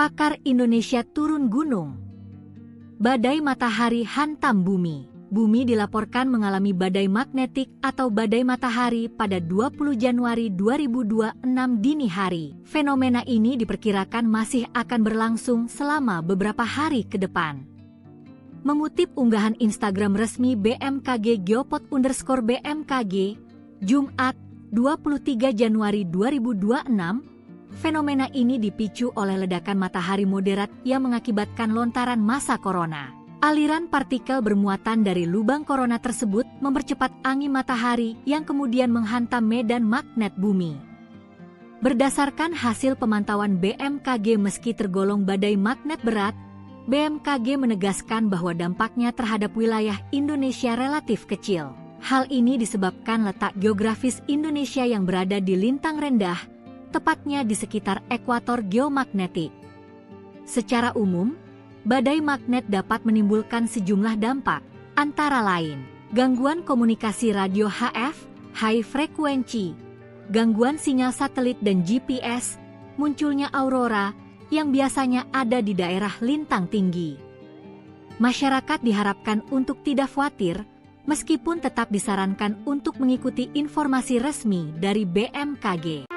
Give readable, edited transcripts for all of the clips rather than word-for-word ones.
Pakar Indonesia turun gunung. Badai matahari hantam bumi. Bumi dilaporkan mengalami badai magnetik atau badai matahari pada 20 Januari 2026 dini hari. Fenomena ini diperkirakan masih akan berlangsung selama beberapa hari ke depan. Mengutip unggahan Instagram resmi BMKG Geopod_BMKG, Jumat 23 Januari 2026, fenomena ini dipicu oleh ledakan matahari moderat yang mengakibatkan lontaran massa corona. Aliran partikel bermuatan dari lubang corona tersebut mempercepat angin matahari yang kemudian menghantam medan magnet bumi. Berdasarkan hasil pemantauan BMKG, meski tergolong badai magnet berat, BMKG menegaskan bahwa dampaknya terhadap wilayah Indonesia relatif kecil. Hal ini disebabkan letak geografis Indonesia yang berada di lintang rendah, tepatnya di sekitar ekuator geomagnetik. Secara umum, badai magnet dapat menimbulkan sejumlah dampak, antara lain gangguan komunikasi radio HF, high frequency, gangguan sinyal satelit dan GPS, munculnya aurora yang biasanya ada di daerah lintang tinggi. Masyarakat diharapkan untuk tidak khawatir, meskipun tetap disarankan untuk mengikuti informasi resmi dari BMKG.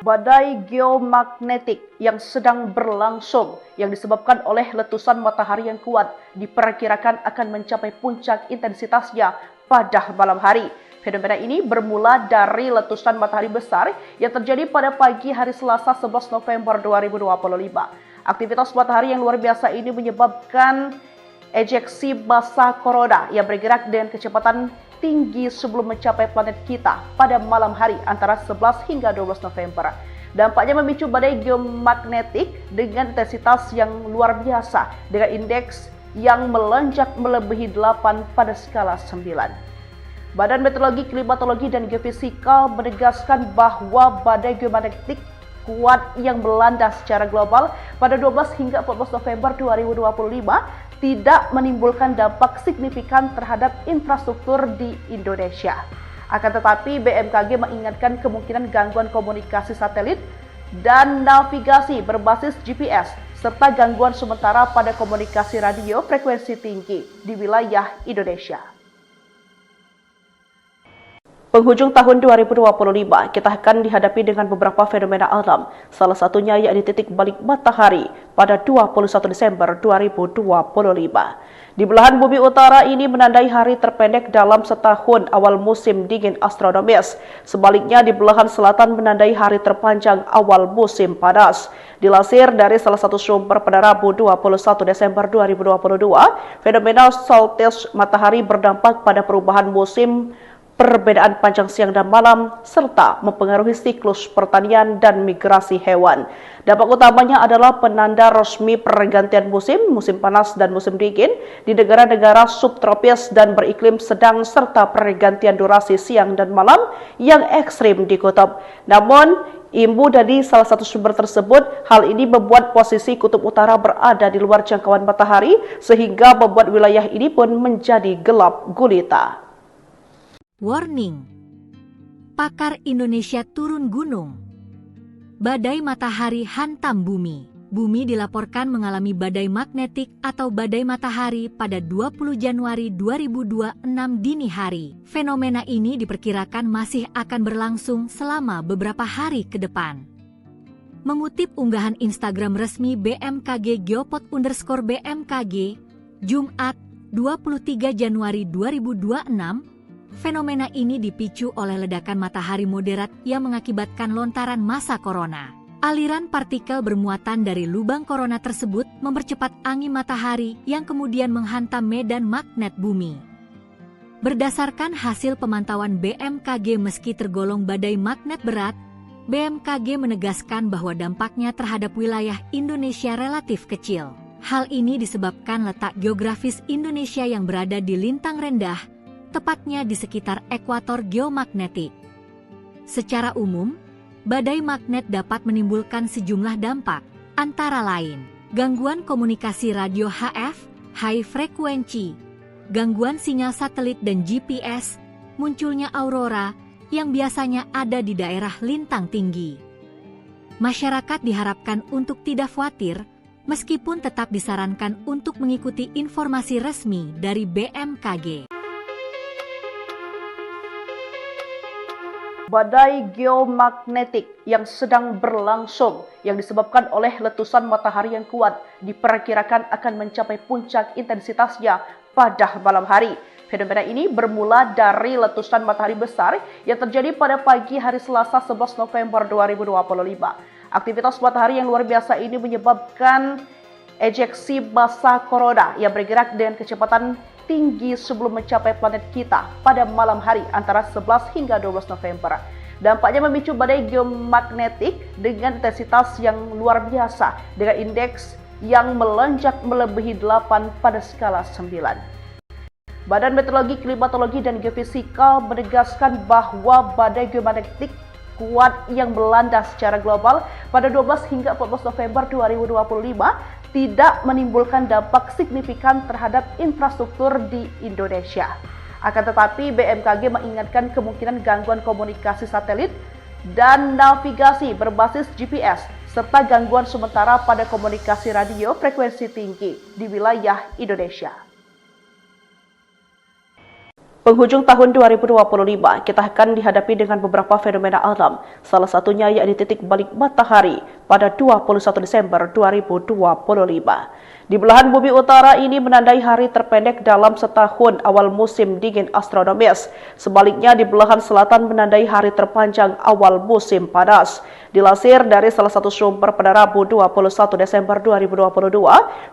Badai geomagnetik yang sedang berlangsung yang disebabkan oleh letusan matahari yang kuat diperkirakan akan mencapai puncak intensitasnya pada malam hari. Fenomena ini bermula dari letusan matahari besar yang terjadi pada pagi hari Selasa 11 November 2025. Aktivitas matahari yang luar biasa ini menyebabkan ejeksi massa corona yang bergerak dengan kecepatan tinggi sebelum mencapai planet kita pada malam hari antara 11 hingga 12 November. Dampaknya memicu badai geomagnetik dengan intensitas yang luar biasa dengan indeks yang melonjak melebihi 8 pada skala 9. Badan Meteorologi, Klimatologi, dan Geofisika menegaskan bahwa badai geomagnetik kuat yang melanda secara global pada 12 hingga 14 November 2025 tidak menimbulkan dampak signifikan terhadap infrastruktur di Indonesia. Akan tetapi BMKG mengingatkan kemungkinan gangguan komunikasi satelit dan navigasi berbasis GPS serta gangguan sementara pada komunikasi radio frekuensi tinggi di wilayah Indonesia. Penghujung tahun 2025, kita akan dihadapi dengan beberapa fenomena alam. Salah satunya yakni titik balik matahari pada 21 Desember 2025. Di belahan bumi utara ini menandai hari terpendek dalam setahun awal musim dingin astronomis. Sebaliknya di belahan selatan menandai hari terpanjang awal musim panas. Dilansir dari salah satu sumber pada Rabu 21 Desember 2022, fenomena solstice matahari berdampak pada perubahan musim, perbedaan panjang siang dan malam, serta mempengaruhi siklus pertanian dan migrasi hewan. Dampak utamanya adalah penanda resmi pergantian musim panas dan musim dingin di negara-negara subtropis dan beriklim sedang, serta pergantian durasi siang dan malam yang ekstrim di kutub. Namun, imbu dari salah satu sumber tersebut, hal ini membuat posisi kutub utara berada di luar jangkauan matahari, sehingga membuat wilayah ini pun menjadi gelap gulita. Warning! Pakar Indonesia turun gunung. Badai matahari hantam bumi. Bumi dilaporkan mengalami badai magnetik atau badai matahari pada 20 Januari 2026 dini hari. Fenomena ini diperkirakan masih akan berlangsung selama beberapa hari ke depan. Mengutip unggahan Instagram resmi BMKG Geopod_BMKG, Jumat 23 Januari 2026, fenomena ini dipicu oleh ledakan matahari moderat yang mengakibatkan lontaran massa corona. Aliran partikel bermuatan dari lubang corona tersebut mempercepat angin matahari yang kemudian menghantam medan magnet bumi. Berdasarkan hasil pemantauan BMKG, meski tergolong badai magnet berat, BMKG menegaskan bahwa dampaknya terhadap wilayah Indonesia relatif kecil. Hal ini disebabkan letak geografis Indonesia yang berada di lintang rendah, tepatnya di sekitar ekuator geomagnetik. Secara umum, badai magnet dapat menimbulkan sejumlah dampak, antara lain gangguan komunikasi radio HF, high frequency, gangguan sinyal satelit dan GPS, munculnya aurora yang biasanya ada di daerah lintang tinggi. Masyarakat diharapkan untuk tidak khawatir, meskipun tetap disarankan untuk mengikuti informasi resmi dari BMKG. Badai geomagnetik yang sedang berlangsung yang disebabkan oleh letusan matahari yang kuat diperkirakan akan mencapai puncak intensitasnya pada malam hari. Fenomena ini bermula dari letusan matahari besar yang terjadi pada pagi hari Selasa 11 November 2025. Aktivitas matahari yang luar biasa ini menyebabkan ejeksi massa corona yang bergerak dengan kecepatan tinggi sebelum mencapai planet kita pada malam hari antara 11 hingga 12 November. Dampaknya memicu badai geomagnetik dengan intensitas yang luar biasa dengan indeks yang melonjak melebihi 8 pada skala 9. Badan Meteorologi, Klimatologi, dan Geofisika menegaskan bahwa badai geomagnetik kuat yang melanda secara global pada 12 hingga 14 November 2025 tidak menimbulkan dampak signifikan terhadap infrastruktur di Indonesia. Akan tetapi, BMKG mengingatkan kemungkinan gangguan komunikasi satelit dan navigasi berbasis GPS, serta gangguan sementara pada komunikasi radio frekuensi tinggi di wilayah Indonesia. Penghujung tahun 2025, kita akan dihadapi dengan beberapa fenomena alam, salah satunya yakni titik balik matahari pada 21 Desember 2025. Di belahan bumi utara ini menandai hari terpendek dalam setahun awal musim dingin astronomis. Sebaliknya di belahan selatan menandai hari terpanjang awal musim panas. Dilansir dari salah satu sumber pada Rabu 21 Desember 2022,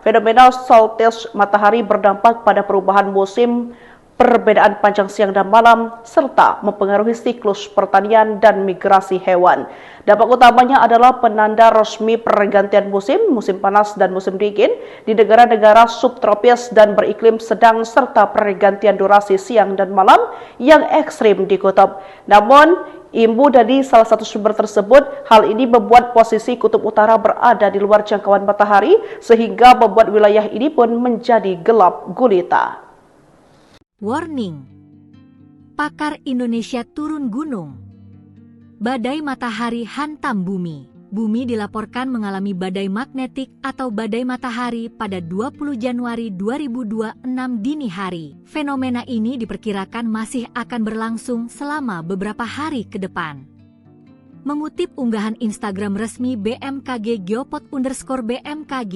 fenomena solstice matahari berdampak pada perubahan musim, perbedaan panjang siang dan malam, serta mempengaruhi siklus pertanian dan migrasi hewan. Dampak utamanya adalah penanda resmi pergantian musim panas dan musim dingin di negara-negara subtropis dan beriklim sedang, serta pergantian durasi siang dan malam yang ekstrim di kutub. Namun, imbu dari salah satu sumber tersebut, hal ini membuat posisi kutub utara berada di luar jangkauan matahari, sehingga membuat wilayah ini pun menjadi gelap gulita. Warning! Pakar Indonesia turun gunung. Badai matahari hantam bumi. Bumi dilaporkan mengalami badai magnetik atau badai matahari pada 20 Januari 2026 dini hari. Fenomena ini diperkirakan masih akan berlangsung selama beberapa hari ke depan. Mengutip unggahan Instagram resmi BMKG Geopod_BMKG,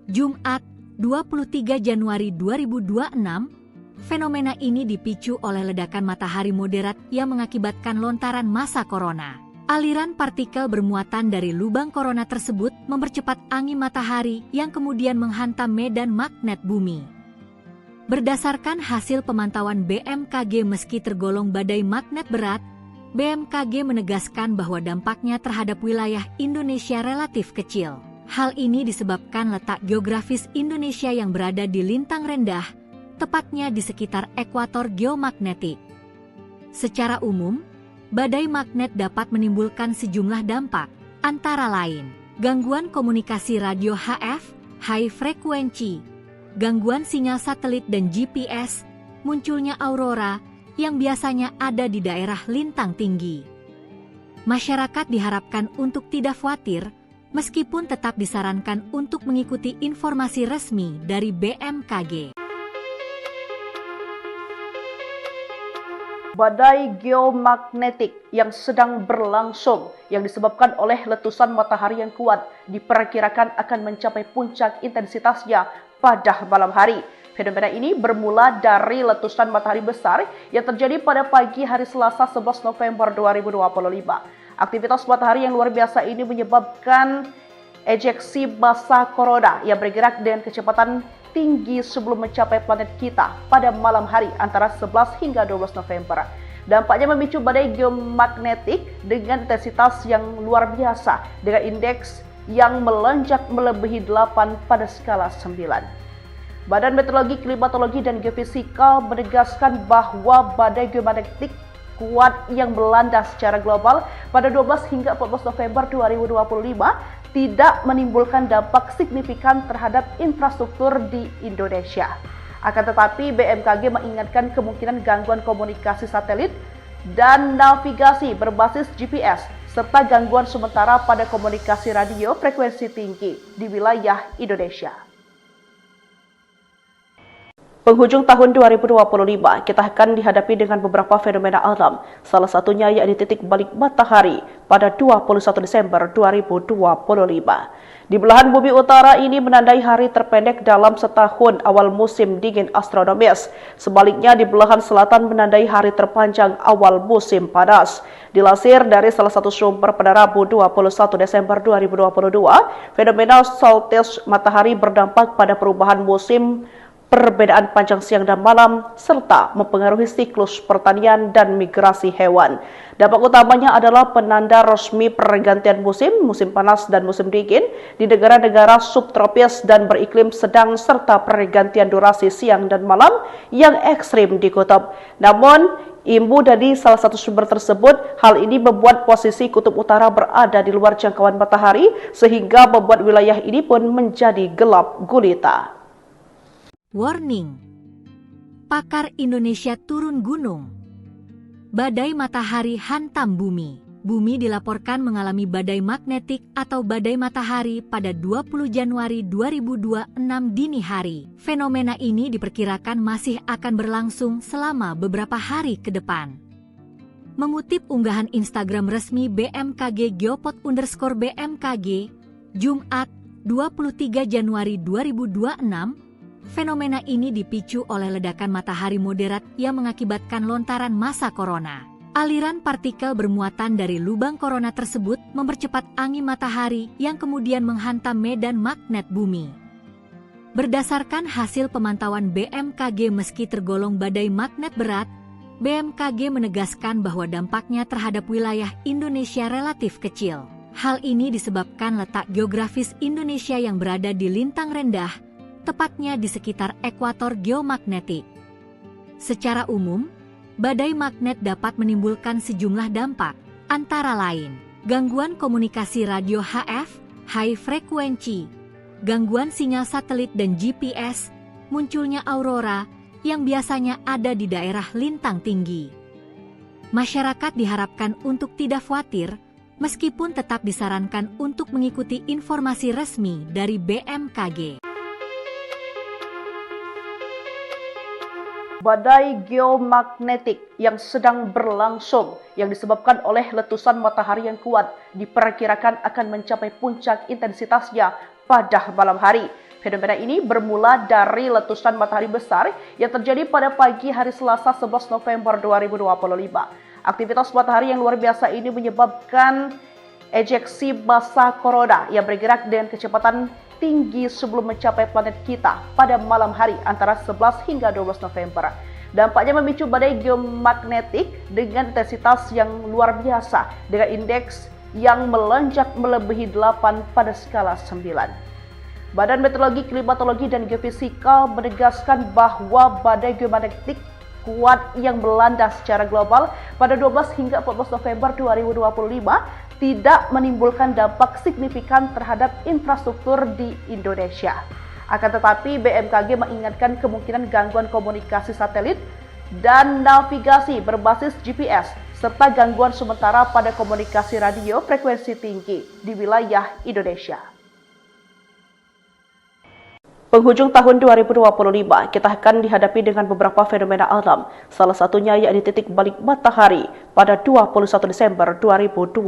Jumat 23 Januari 2026, fenomena ini dipicu oleh ledakan matahari moderat yang mengakibatkan lontaran massa corona. Aliran partikel bermuatan dari lubang corona tersebut mempercepat angin matahari yang kemudian menghantam medan magnet bumi. Berdasarkan hasil pemantauan BMKG, meski tergolong badai magnet berat, BMKG menegaskan bahwa dampaknya terhadap wilayah Indonesia relatif kecil. Hal ini disebabkan letak geografis Indonesia yang berada di lintang rendah, tepatnya di sekitar ekuator geomagnetik. Secara umum, badai magnet dapat menimbulkan sejumlah dampak, antara lain gangguan komunikasi radio HF, high frequency, gangguan sinyal satelit dan GPS, munculnya aurora yang biasanya ada di daerah lintang tinggi. Masyarakat diharapkan untuk tidak khawatir, meskipun tetap disarankan untuk mengikuti informasi resmi dari BMKG. Badai geomagnetik yang sedang berlangsung yang disebabkan oleh letusan matahari yang kuat diperkirakan akan mencapai puncak intensitasnya pada malam hari. Fenomena ini bermula dari letusan matahari besar yang terjadi pada pagi hari Selasa 11 November 2025. Aktivitas matahari yang luar biasa ini menyebabkan ejeksi massa corona yang bergerak dengan kecepatan tinggi sebelum mencapai planet kita pada malam hari antara 11 hingga 12 November. Dampaknya memicu badai geomagnetik dengan intensitas yang luar biasa dengan indeks yang melonjak melebihi 8 pada skala 9. Badan Meteorologi, Klimatologi, dan Geofisika menegaskan bahwa badai geomagnetik kuat yang melanda secara global pada 12 hingga 14 November 2025 tidak menimbulkan dampak signifikan terhadap infrastruktur di Indonesia. Akan tetapi, BMKG mengingatkan kemungkinan gangguan komunikasi satelit dan navigasi berbasis GPS, serta gangguan sementara pada komunikasi radio frekuensi tinggi di wilayah Indonesia. Penghujung tahun 2025, kita akan dihadapi dengan beberapa fenomena alam, salah satunya yakni titik balik matahari pada 21 Desember 2025. Di belahan bumi utara ini menandai hari terpendek dalam setahun awal musim dingin astronomis. Sebaliknya di belahan selatan menandai hari terpanjang awal musim panas. Dilansir dari salah satu sumber pada Rabu 21 Desember 2022, fenomena solstice matahari berdampak pada perubahan musim, perbedaan panjang siang dan malam, serta mempengaruhi siklus pertanian dan migrasi hewan. Dampak utamanya adalah penanda resmi pergantian musim panas dan musim dingin di negara-negara subtropis dan beriklim sedang serta pergantian durasi siang dan malam yang ekstrim di kutub. Namun, imbu dari salah satu sumber tersebut, hal ini membuat posisi kutub utara berada di luar jangkauan matahari sehingga membuat wilayah ini pun menjadi gelap gulita. Warning, pakar Indonesia turun gunung. Badai matahari hantam bumi. Bumi dilaporkan mengalami badai magnetik atau badai matahari pada 20 Januari 2026 dini hari. Fenomena ini diperkirakan masih akan berlangsung selama beberapa hari ke depan. Mengutip unggahan Instagram resmi BMKG Geopod_BMKG, Jumat 23 Januari 2026, fenomena ini dipicu oleh ledakan matahari moderat yang mengakibatkan lontaran massa corona. Aliran partikel bermuatan dari lubang corona tersebut mempercepat angin matahari yang kemudian menghantam medan magnet bumi. Berdasarkan hasil pemantauan BMKG, meski tergolong badai magnet berat, BMKG menegaskan bahwa dampaknya terhadap wilayah Indonesia relatif kecil. Hal ini disebabkan letak geografis Indonesia yang berada di lintang rendah, tepatnya di sekitar ekuator geomagnetik. Secara umum, badai magnet dapat menimbulkan sejumlah dampak, antara lain gangguan komunikasi radio HF, high frequency, gangguan sinyal satelit dan GPS, munculnya aurora yang biasanya ada di daerah lintang tinggi. Masyarakat diharapkan untuk tidak khawatir, meskipun tetap disarankan untuk mengikuti informasi resmi dari BMKG. Badai geomagnetik yang sedang berlangsung yang disebabkan oleh letusan matahari yang kuat diperkirakan akan mencapai puncak intensitasnya pada malam hari. Fenomena ini bermula dari letusan matahari besar yang terjadi pada pagi hari Selasa 11 November 2025. Aktivitas matahari yang luar biasa ini menyebabkan ejeksi massa corona yang bergerak dengan kecepatan tinggi sebelum mencapai planet kita pada malam hari antara 11 hingga 12 November. Dampaknya memicu badai geomagnetik dengan intensitas yang luar biasa dengan indeks yang melonjak melebihi 8 pada skala 9. Badan Meteorologi, Klimatologi, dan Geofisika menegaskan bahwa badai geomagnetik kuat yang melanda secara global pada 12 hingga 14 November 2025 tidak menimbulkan dampak signifikan terhadap infrastruktur di Indonesia. Akan tetapi, BMKG mengingatkan kemungkinan gangguan komunikasi satelit dan navigasi berbasis GPS, serta gangguan sementara pada komunikasi radio frekuensi tinggi di wilayah Indonesia. Penghujung tahun 2025, kita akan dihadapi dengan beberapa fenomena alam, salah satunya yakni titik balik matahari pada 21 Desember 2025.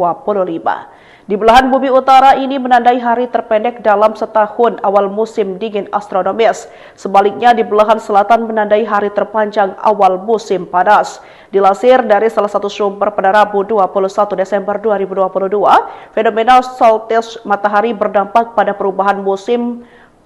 Di belahan bumi utara ini menandai hari terpendek dalam setahun awal musim dingin astronomis. Sebaliknya di belahan selatan menandai hari terpanjang awal musim panas. Dilansir dari salah satu sumber pada Rabu 21 Desember 2022, fenomena solstice matahari berdampak pada perubahan musim,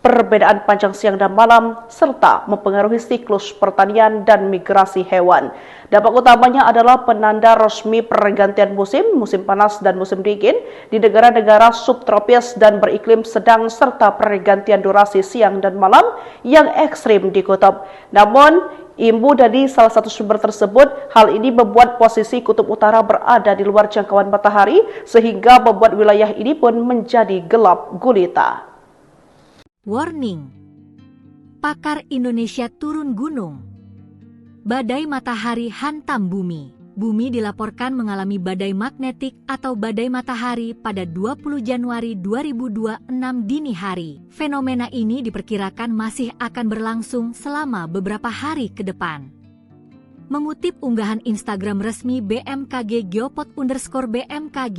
perbedaan panjang siang dan malam, serta mempengaruhi siklus pertanian dan migrasi hewan. Dampak utamanya adalah penanda resmi pergantian musim panas dan musim dingin di negara-negara subtropis dan beriklim sedang serta pergantian durasi siang dan malam yang ekstrim di kutub. Namun, imbu dari salah satu sumber tersebut, hal ini membuat posisi kutub utara berada di luar jangkauan matahari sehingga membuat wilayah ini pun menjadi gelap gulita. Warning, pakar Indonesia turun gunung. Badai matahari hantam bumi. Bumi dilaporkan mengalami badai magnetik atau badai matahari pada 20 Januari 2026 dini hari. Fenomena ini diperkirakan masih akan berlangsung selama beberapa hari ke depan. Mengutip unggahan Instagram resmi BMKG Geopod_BMKG,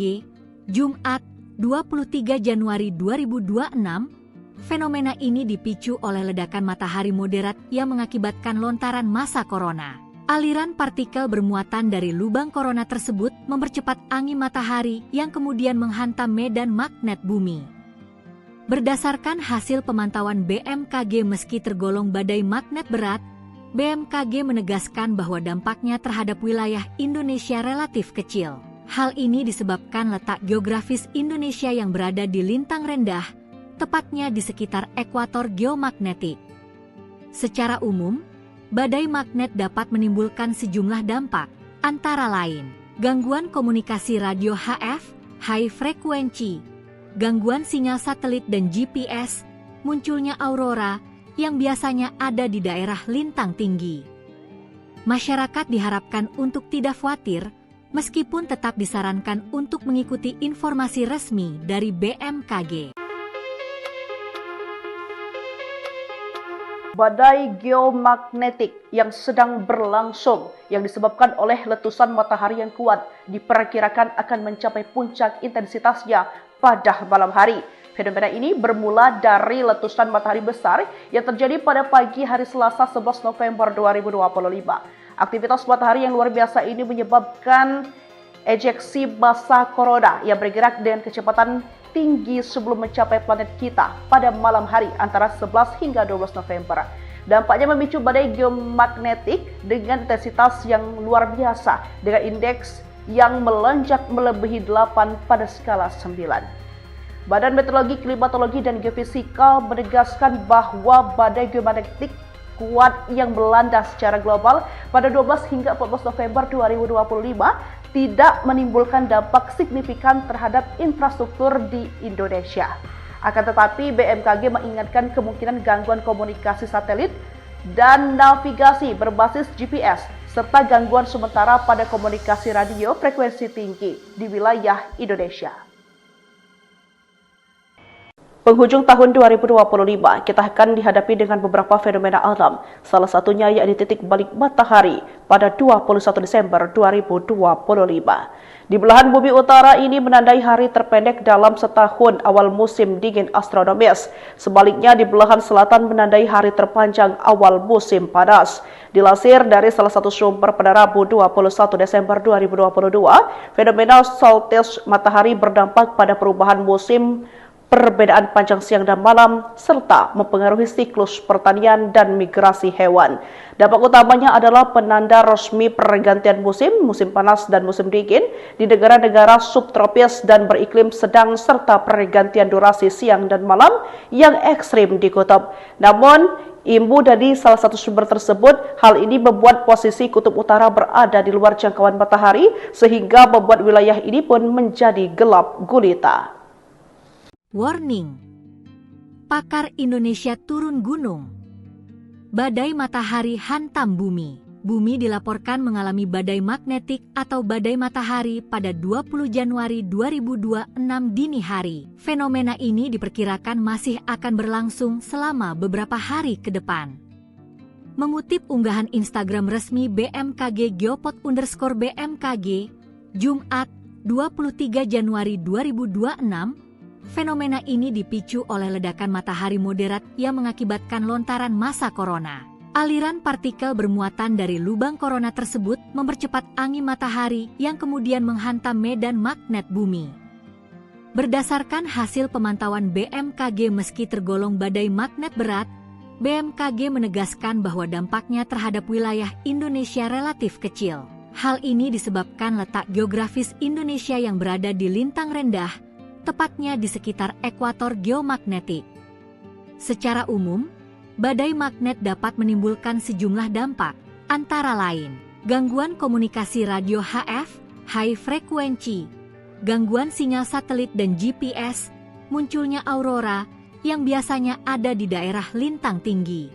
Jumat 23 Januari 2026, fenomena ini dipicu oleh ledakan matahari moderat yang mengakibatkan lontaran massa corona. Aliran partikel bermuatan dari lubang corona tersebut mempercepat angin matahari yang kemudian menghantam medan magnet bumi. Berdasarkan hasil pemantauan BMKG, meski tergolong badai magnet berat, BMKG menegaskan bahwa dampaknya terhadap wilayah Indonesia relatif kecil. Hal ini disebabkan letak geografis Indonesia yang berada di lintang rendah, tepatnya di sekitar ekuator geomagnetik. Secara umum, badai magnet dapat menimbulkan sejumlah dampak, antara lain gangguan komunikasi radio HF, high frequency, gangguan sinyal satelit dan GPS, munculnya aurora yang biasanya ada di daerah lintang tinggi. Masyarakat diharapkan untuk tidak khawatir, meskipun tetap disarankan untuk mengikuti informasi resmi dari BMKG. Badai geomagnetik yang sedang berlangsung yang disebabkan oleh letusan matahari yang kuat diperkirakan akan mencapai puncak intensitasnya pada malam hari. Fenomena ini bermula dari letusan matahari besar yang terjadi pada pagi hari Selasa 11 November 2025. Aktivitas matahari yang luar biasa ini menyebabkan ejeksi massa corona yang bergerak dengan kecepatan tinggi sebelum mencapai planet kita pada malam hari antara 11 hingga 12 November. Dampaknya memicu badai geomagnetik dengan intensitas yang luar biasa dengan indeks yang melonjak melebihi 8 pada skala 9. Badan Meteorologi, Klimatologi, dan Geofisika menegaskan bahwa badai geomagnetik kuat yang melanda secara global pada 12 hingga 14 November 2025 tidak menimbulkan dampak signifikan terhadap infrastruktur di Indonesia. Akan tetapi, BMKG mengingatkan kemungkinan gangguan komunikasi satelit dan navigasi berbasis GPS, serta gangguan sementara pada komunikasi radio frekuensi tinggi di wilayah Indonesia. Penghujung tahun 2025, kita akan dihadapi dengan beberapa fenomena alam, salah satunya yakni titik balik matahari pada 21 Desember 2025. Di belahan bumi utara ini menandai hari terpendek dalam setahun awal musim dingin astronomis. Sebaliknya di belahan selatan menandai hari terpanjang awal musim panas. Dilansir dari salah satu sumber pada Rabu 21 Desember 2022, fenomena solstice matahari berdampak pada perubahan musim, perbedaan panjang siang dan malam, serta mempengaruhi siklus pertanian dan migrasi hewan. Dampak utamanya adalah penanda resmi pergantian musim panas dan musim dingin di negara-negara subtropis dan beriklim sedang, serta pergantian durasi siang dan malam yang ekstrim di kutub. Namun, imbu dari salah satu sumber tersebut, hal ini membuat posisi kutub utara berada di luar jangkauan matahari, sehingga membuat wilayah ini pun menjadi gelap gulita. Warning, pakar Indonesia turun gunung. Badai matahari hantam bumi. Bumi dilaporkan mengalami badai magnetik atau badai matahari pada 20 Januari 2026 dini hari. Fenomena ini diperkirakan masih akan berlangsung selama beberapa hari ke depan. Mengutip unggahan Instagram resmi BMKG Geopod_BMKG, Jumat 23 Januari 2026, fenomena ini dipicu oleh ledakan matahari moderat yang mengakibatkan lontaran massa corona. Aliran partikel bermuatan dari lubang corona tersebut mempercepat angin matahari yang kemudian menghantam medan magnet bumi. Berdasarkan hasil pemantauan BMKG, meski tergolong badai magnet berat, BMKG menegaskan bahwa dampaknya terhadap wilayah Indonesia relatif kecil. Hal ini disebabkan letak geografis Indonesia yang berada di lintang rendah, tepatnya di sekitar ekuator geomagnetik. Secara umum, badai magnet dapat menimbulkan sejumlah dampak, antara lain gangguan komunikasi radio HF, high frequency, gangguan sinyal satelit dan GPS, munculnya aurora yang biasanya ada di daerah lintang tinggi.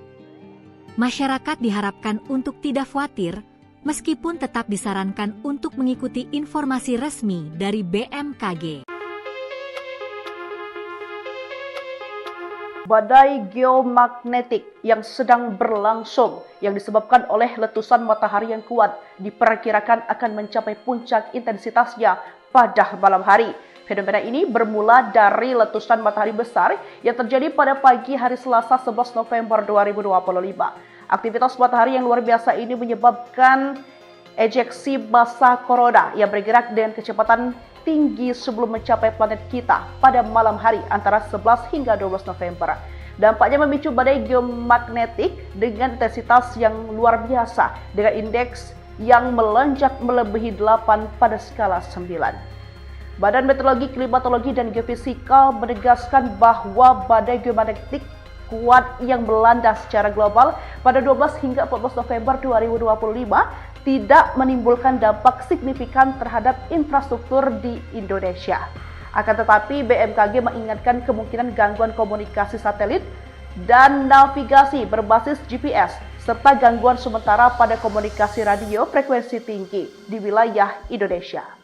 Masyarakat diharapkan untuk tidak khawatir, meskipun tetap disarankan untuk mengikuti informasi resmi dari BMKG. Badai geomagnetik yang sedang berlangsung yang disebabkan oleh letusan matahari yang kuat diperkirakan akan mencapai puncak intensitasnya pada malam hari. Fenomena ini bermula dari letusan matahari besar yang terjadi pada pagi hari Selasa 11 November 2025. Aktivitas matahari yang luar biasa ini menyebabkan ejeksi massa korona yang bergerak dengan kecepatan tinggi sebelum mencapai planet kita pada malam hari antara 11 hingga 12 November. Dampaknya memicu badai geomagnetik dengan intensitas yang luar biasa dengan indeks yang melonjak melebihi 8 pada skala 9. Badan Meteorologi, Klimatologi, dan Geofisika menegaskan bahwa badai geomagnetik kuat yang melanda secara global pada 12 hingga 14 November 2025 tidak menimbulkan dampak signifikan terhadap infrastruktur di Indonesia. Akan tetapi BMKG mengingatkan kemungkinan gangguan komunikasi satelit dan navigasi berbasis GPS serta gangguan sementara pada komunikasi radio frekuensi tinggi di wilayah Indonesia.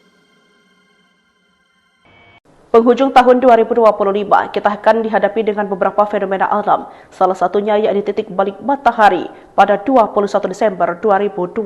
Penghujung tahun 2025, kita akan dihadapi dengan beberapa fenomena alam. Salah satunya yakni titik balik matahari pada 21 Desember 2025.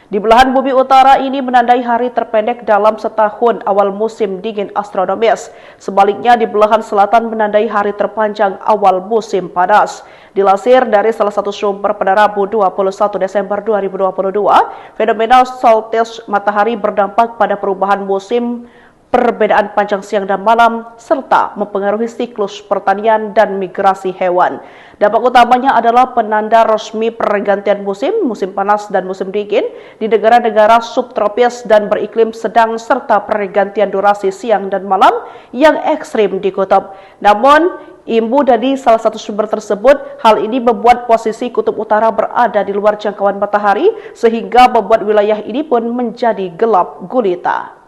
Di belahan bumi utara ini menandai hari terpendek dalam setahun awal musim dingin astronomis. Sebaliknya di belahan selatan menandai hari terpanjang awal musim panas. Dilansir dari salah satu sumber pada Rabu 21 Desember 2022, fenomena solstice matahari berdampak pada perubahan musim, perbedaan panjang siang dan malam, serta mempengaruhi siklus pertanian dan migrasi hewan. Dampak utamanya adalah penanda resmi pergantian musim panas dan musim dingin di negara-negara subtropis dan beriklim sedang serta pergantian durasi siang dan malam yang ekstrim di kutub. Namun, imbu dari salah satu sumber tersebut, hal ini membuat posisi kutub utara berada di luar jangkauan matahari sehingga membuat wilayah ini pun menjadi gelap gulita.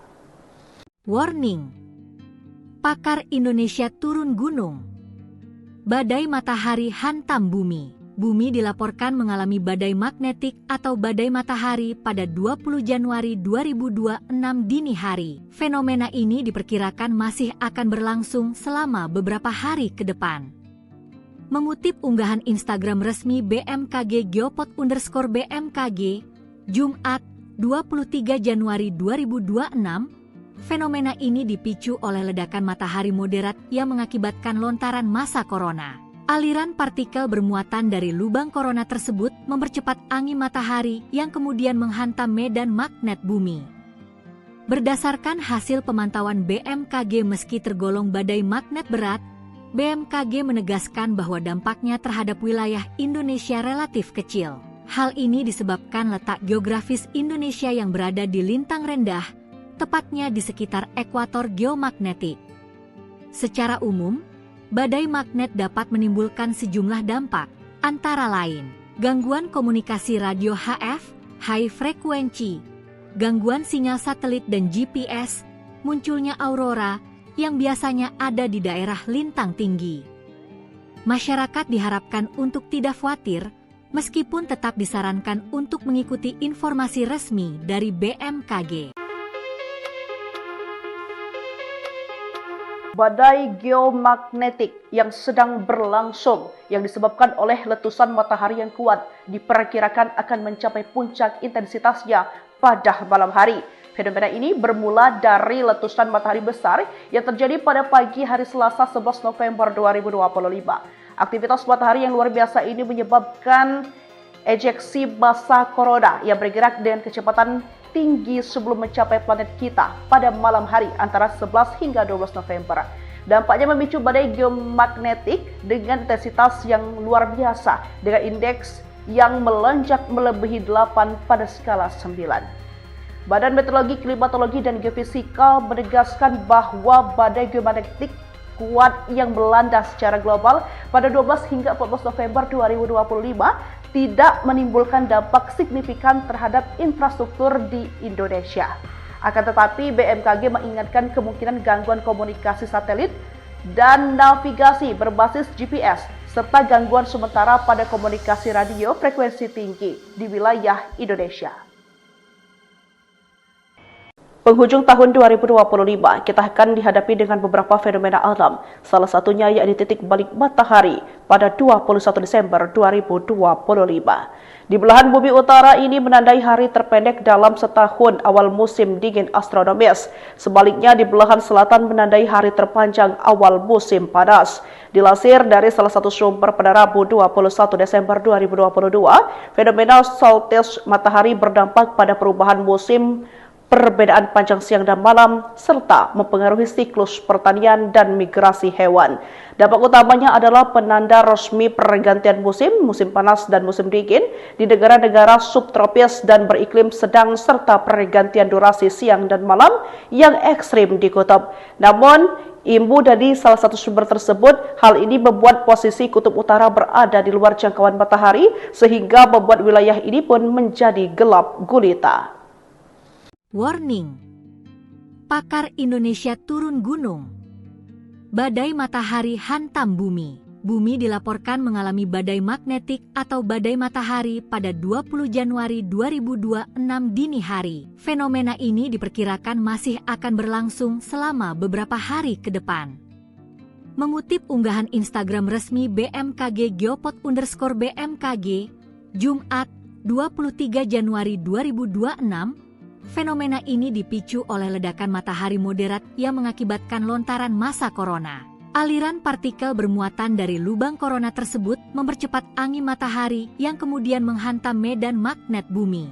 Warning, pakar Indonesia turun gunung. Badai matahari hantam bumi. Bumi dilaporkan mengalami badai magnetik atau badai matahari pada 20 Januari 2026 dini hari. Fenomena ini diperkirakan masih akan berlangsung selama beberapa hari ke depan. Mengutip unggahan Instagram resmi BMKG Geopod_BMKG, Jumat 23 Januari 2026, fenomena ini dipicu oleh ledakan matahari moderat yang mengakibatkan lontaran massa korona. Aliran partikel bermuatan dari lubang korona tersebut mempercepat angin matahari yang kemudian menghantam medan magnet bumi. Berdasarkan hasil pemantauan BMKG, meski tergolong badai magnet berat, BMKG menegaskan bahwa dampaknya terhadap wilayah Indonesia relatif kecil. Hal ini disebabkan letak geografis Indonesia yang berada di lintang rendah, tepatnya di sekitar ekuator geomagnetik. Secara umum, badai magnet dapat menimbulkan sejumlah dampak, antara lain gangguan komunikasi radio HF, high frequency, gangguan sinyal satelit dan GPS, munculnya aurora yang biasanya ada di daerah lintang tinggi. Masyarakat diharapkan untuk tidak khawatir, meskipun tetap disarankan untuk mengikuti informasi resmi dari BMKG. Badai geomagnetik yang sedang berlangsung yang disebabkan oleh letusan matahari yang kuat diperkirakan akan mencapai puncak intensitasnya pada malam hari. Fenomena ini bermula dari letusan matahari besar yang terjadi pada pagi hari Selasa 11 November 2025. Aktivitas matahari yang luar biasa ini menyebabkan ejeksi massa korona yang bergerak dengan kecepatan tinggi sebelum mencapai planet kita pada malam hari antara 11 hingga 12 November. Dampaknya memicu badai geomagnetik dengan intensitas yang luar biasa dengan indeks yang melonjak melebihi 8 pada skala 9. Badan Meteorologi, Klimatologi, dan Geofisika menegaskan bahwa badai geomagnetik kuat yang melanda secara global pada 12 hingga 14 November 2025 tidak menimbulkan dampak signifikan terhadap infrastruktur di Indonesia. Akan tetapi BMKG mengingatkan kemungkinan gangguan komunikasi satelit dan navigasi berbasis GPS serta gangguan sementara pada komunikasi radio frekuensi tinggi di wilayah Indonesia. Penghujung tahun 2025, kita akan dihadapi dengan beberapa fenomena alam, salah satunya yakni titik balik matahari pada 21 Desember 2025. Di belahan bumi utara ini menandai hari terpendek dalam setahun awal musim dingin astronomis. Sebaliknya di belahan selatan menandai hari terpanjang awal musim panas. Dilansir dari salah satu sumber pada Rabu 21 Desember 2022, fenomena solstice matahari berdampak pada perubahan musim, perbedaan panjang siang dan malam, serta mempengaruhi siklus pertanian dan migrasi hewan. Dampak utamanya adalah penanda resmi pergantian musim panas dan musim dingin di negara-negara subtropis dan beriklim sedang serta pergantian durasi siang dan malam yang ekstrim di kutub. Namun, imbu dari salah satu sumber tersebut, hal ini membuat posisi kutub utara berada di luar jangkauan matahari sehingga membuat wilayah ini pun menjadi gelap gulita. Warning, pakar Indonesia turun gunung. Badai matahari hantam bumi. Bumi dilaporkan mengalami badai magnetik atau badai matahari pada 20 Januari 2026 dini hari. Fenomena ini diperkirakan masih akan berlangsung selama beberapa hari ke depan. Mengutip unggahan Instagram resmi BMKG Geopod_BMKG, Jumat 23 Januari 2026, fenomena ini dipicu oleh ledakan matahari moderat yang mengakibatkan lontaran massa corona. Aliran partikel bermuatan dari lubang corona tersebut mempercepat angin matahari yang kemudian menghantam medan magnet bumi.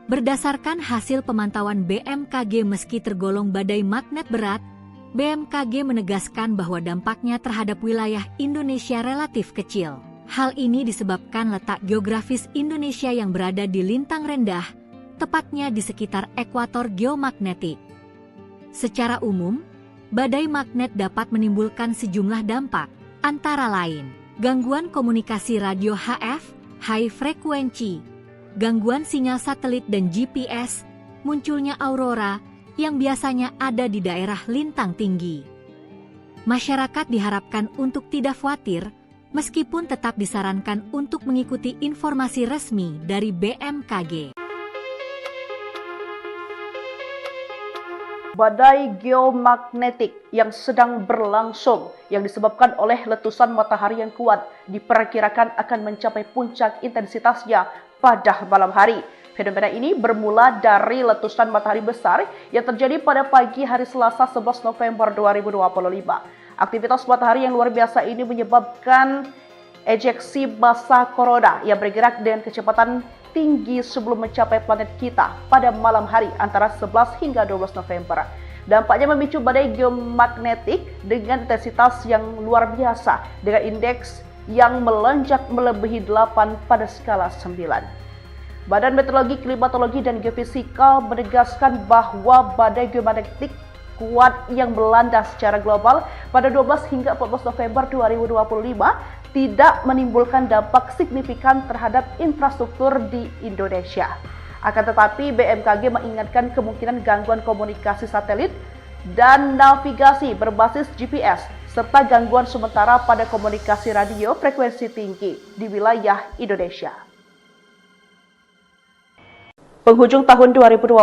Berdasarkan hasil pemantauan BMKG, meski tergolong badai magnet berat, BMKG menegaskan bahwa dampaknya terhadap wilayah Indonesia relatif kecil. Hal ini disebabkan letak geografis Indonesia yang berada di lintang rendah, tepatnya di sekitar ekuator geomagnetik. Secara umum, badai magnet dapat menimbulkan sejumlah dampak, antara lain gangguan komunikasi radio HF, high frequency, gangguan sinyal satelit dan GPS, munculnya aurora yang biasanya ada di daerah lintang tinggi. Masyarakat diharapkan untuk tidak khawatir, meskipun tetap disarankan untuk mengikuti informasi resmi dari BMKG. Badai geomagnetik yang sedang berlangsung yang disebabkan oleh letusan matahari yang kuat diperkirakan akan mencapai puncak intensitasnya pada malam hari. Fenomena ini bermula dari letusan matahari besar yang terjadi pada pagi hari Selasa 11 November 2025. Aktivitas matahari yang luar biasa ini menyebabkan ejeksi massa corona yang bergerak dengan kecepatan tinggi sebelum mencapai planet kita pada malam hari antara 11 hingga 12 November. Dampaknya memicu badai geomagnetik dengan intensitas yang luar biasa dengan indeks yang melonjak melebihi 8 pada skala 9. Badan Meteorologi, Klimatologi, dan Geofisika menegaskan bahwa badai geomagnetik kuat yang melanda secara global pada 12 hingga 14 November 2025 tidak menimbulkan dampak signifikan terhadap infrastruktur di Indonesia. Akan tetapi, BMKG mengingatkan kemungkinan gangguan komunikasi satelit dan navigasi berbasis GPS, serta gangguan sementara pada komunikasi radio frekuensi tinggi di wilayah Indonesia. Penghujung tahun 2025,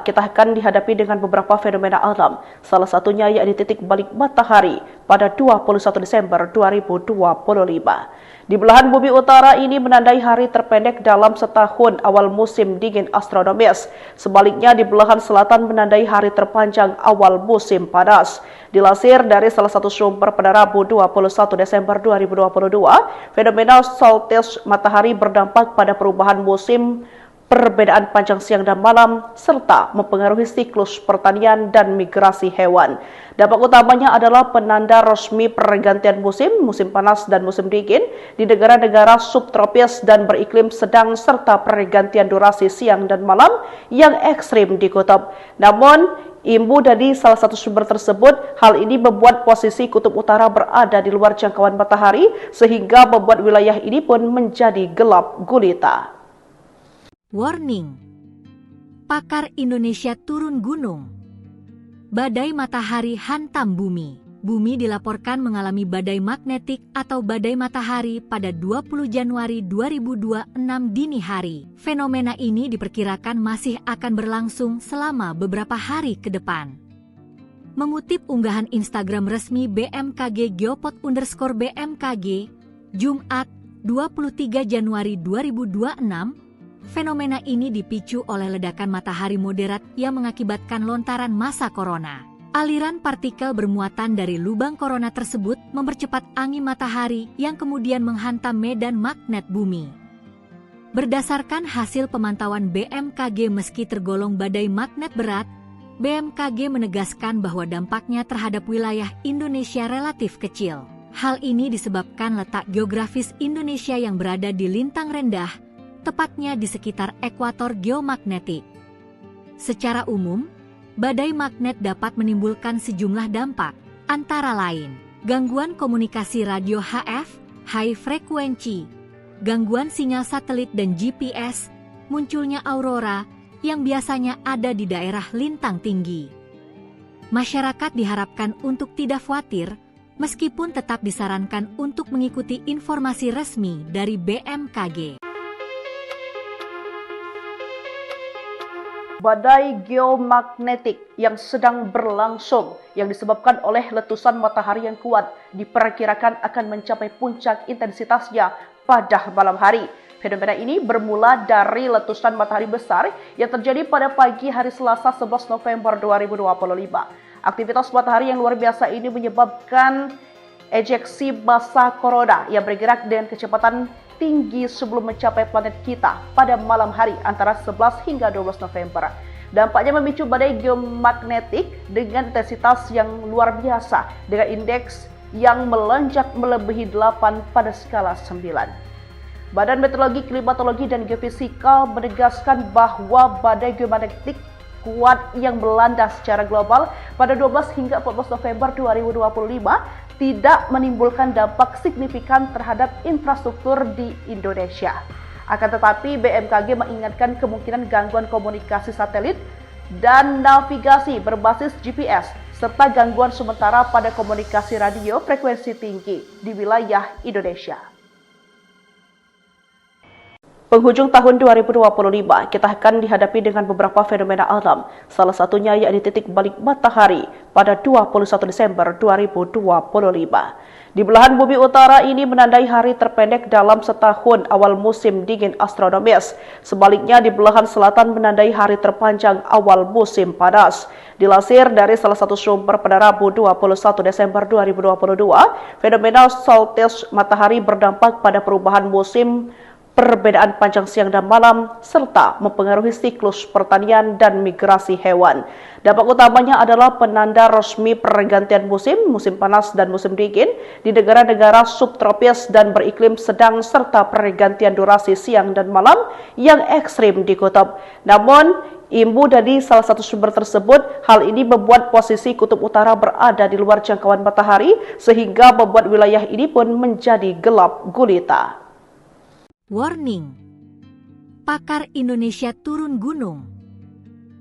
kita akan dihadapi dengan beberapa fenomena alam, salah satunya yakni titik balik matahari pada 21 Desember 2025. Di belahan bumi utara ini menandai hari terpendek dalam setahun awal musim dingin astronomis. Sebaliknya di belahan selatan menandai hari terpanjang awal musim panas. Dilansir dari salah satu sumber pada Rabu 21 Desember 2022, fenomena solstice matahari berdampak pada perubahan musim, perbedaan panjang siang dan malam, serta mempengaruhi siklus pertanian dan migrasi hewan. Dampak utamanya adalah penanda resmi pergantian musim panas dan musim dingin di negara-negara subtropis dan beriklim sedang serta pergantian durasi siang dan malam yang ekstrim di kutub. Namun, imbu dari salah satu sumber tersebut, hal ini membuat posisi kutub utara berada di luar jangkauan matahari sehingga membuat wilayah ini pun menjadi gelap gulita. Warning, pakar Indonesia turun gunung. Badai matahari hantam bumi. Bumi dilaporkan mengalami badai magnetik atau badai matahari pada 20 Januari 2026 dini hari. Fenomena ini diperkirakan masih akan berlangsung selama beberapa hari ke depan. Mengutip unggahan Instagram resmi BMKG Geopod_BMKG, Jumat 23 Januari 2026, fenomena ini dipicu oleh ledakan matahari moderat yang mengakibatkan lontaran massa corona. Aliran partikel bermuatan dari lubang corona tersebut mempercepat angin matahari yang kemudian menghantam medan magnet bumi. Berdasarkan hasil pemantauan BMKG, meski tergolong badai magnet berat, BMKG menegaskan bahwa dampaknya terhadap wilayah Indonesia relatif kecil. Hal ini disebabkan letak geografis Indonesia yang berada di lintang rendah, tepatnya di sekitar ekuator geomagnetik. Secara umum, badai magnet dapat menimbulkan sejumlah dampak, antara lain gangguan komunikasi radio HF, high frequency, gangguan sinyal satelit dan GPS, munculnya aurora yang biasanya ada di daerah lintang tinggi. Masyarakat diharapkan untuk tidak khawatir, meskipun tetap disarankan untuk mengikuti informasi resmi dari BMKG. Badai geomagnetik yang sedang berlangsung yang disebabkan oleh letusan matahari yang kuat diperkirakan akan mencapai puncak intensitasnya pada malam hari. Fenomena ini bermula dari letusan matahari besar yang terjadi pada pagi hari Selasa 11 November 2025. Aktivitas matahari yang luar biasa ini menyebabkan ejeksi massa corona yang bergerak dengan kecepatan tinggi sebelum mencapai planet kita pada malam hari antara 11 hingga 12 November. Dampaknya memicu badai geomagnetik dengan intensitas yang luar biasa dengan indeks yang melonjak melebihi 8 pada skala 9. Badan Meteorologi, Klimatologi, dan Geofisika menegaskan bahwa badai geomagnetik kuat yang melanda secara global pada 12 hingga 14 November 2025 tidak menimbulkan dampak signifikan terhadap infrastruktur di Indonesia. Akan tetapi, BMKG mengingatkan kemungkinan gangguan komunikasi satelit dan navigasi berbasis GPS, serta gangguan sementara pada komunikasi radio frekuensi tinggi di wilayah Indonesia. Penghujung tahun 2025, kita akan dihadapi dengan beberapa fenomena alam, salah satunya yakni titik balik matahari pada 21 Desember 2025. Di belahan bumi utara ini menandai hari terpendek dalam setahun awal musim dingin astronomis. Sebaliknya, di belahan selatan menandai hari terpanjang awal musim panas. Dilansir dari salah satu sumber pada Rabu 21 Desember 2022, fenomena solstice matahari berdampak pada perubahan musim, perbedaan panjang siang dan malam, serta mempengaruhi siklus pertanian dan migrasi hewan. Dampak utamanya adalah penanda resmi pergantian musim, musim panas dan musim dingin di negara-negara subtropis dan beriklim sedang, serta pergantian durasi siang dan malam yang ekstrim di kutub. Namun, imbu dari salah satu sumber tersebut, hal ini membuat posisi kutub utara berada di luar jangkauan matahari, sehingga membuat wilayah ini pun menjadi gelap gulita. Warning! Pakar Indonesia turun gunung.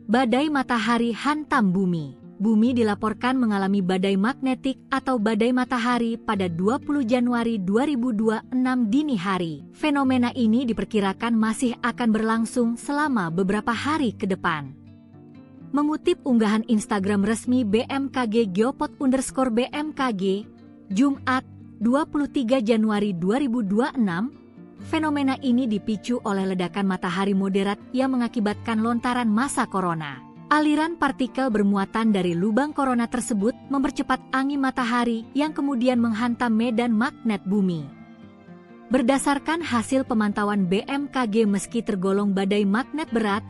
Badai matahari hantam bumi. Bumi dilaporkan mengalami badai magnetik atau badai matahari pada 20 Januari 2026 dini hari. Fenomena ini diperkirakan masih akan berlangsung selama beberapa hari ke depan. Mengutip unggahan Instagram resmi BMKG Geopod_BMKG, Jumat 23 Januari 2026, fenomena ini dipicu oleh ledakan matahari moderat yang mengakibatkan lontaran massa corona. Aliran partikel bermuatan dari lubang corona tersebut mempercepat angin matahari yang kemudian menghantam medan magnet bumi. Berdasarkan hasil pemantauan BMKG, meski tergolong badai magnet berat,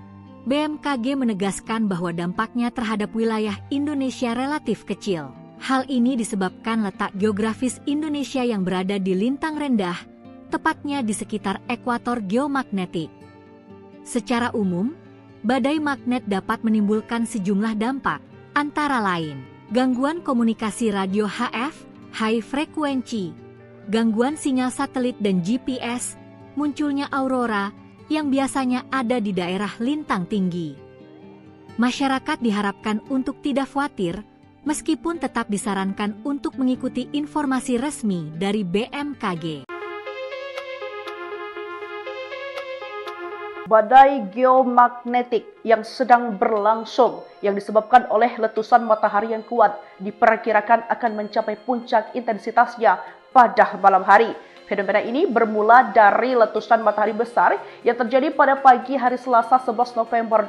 BMKG menegaskan bahwa dampaknya terhadap wilayah Indonesia relatif kecil. Hal ini disebabkan letak geografis Indonesia yang berada di lintang rendah, tepatnya di sekitar ekuator geomagnetik. Secara umum, badai magnet dapat menimbulkan sejumlah dampak, antara lain gangguan komunikasi radio HF, high frequency, gangguan sinyal satelit dan GPS, munculnya aurora yang biasanya ada di daerah lintang tinggi. Masyarakat diharapkan untuk tidak khawatir, meskipun tetap disarankan untuk mengikuti informasi resmi dari BMKG. Badai geomagnetik yang sedang berlangsung yang disebabkan oleh letusan matahari yang kuat diperkirakan akan mencapai puncak intensitasnya pada malam hari. Fenomena ini bermula dari letusan matahari besar yang terjadi pada pagi hari Selasa 11 November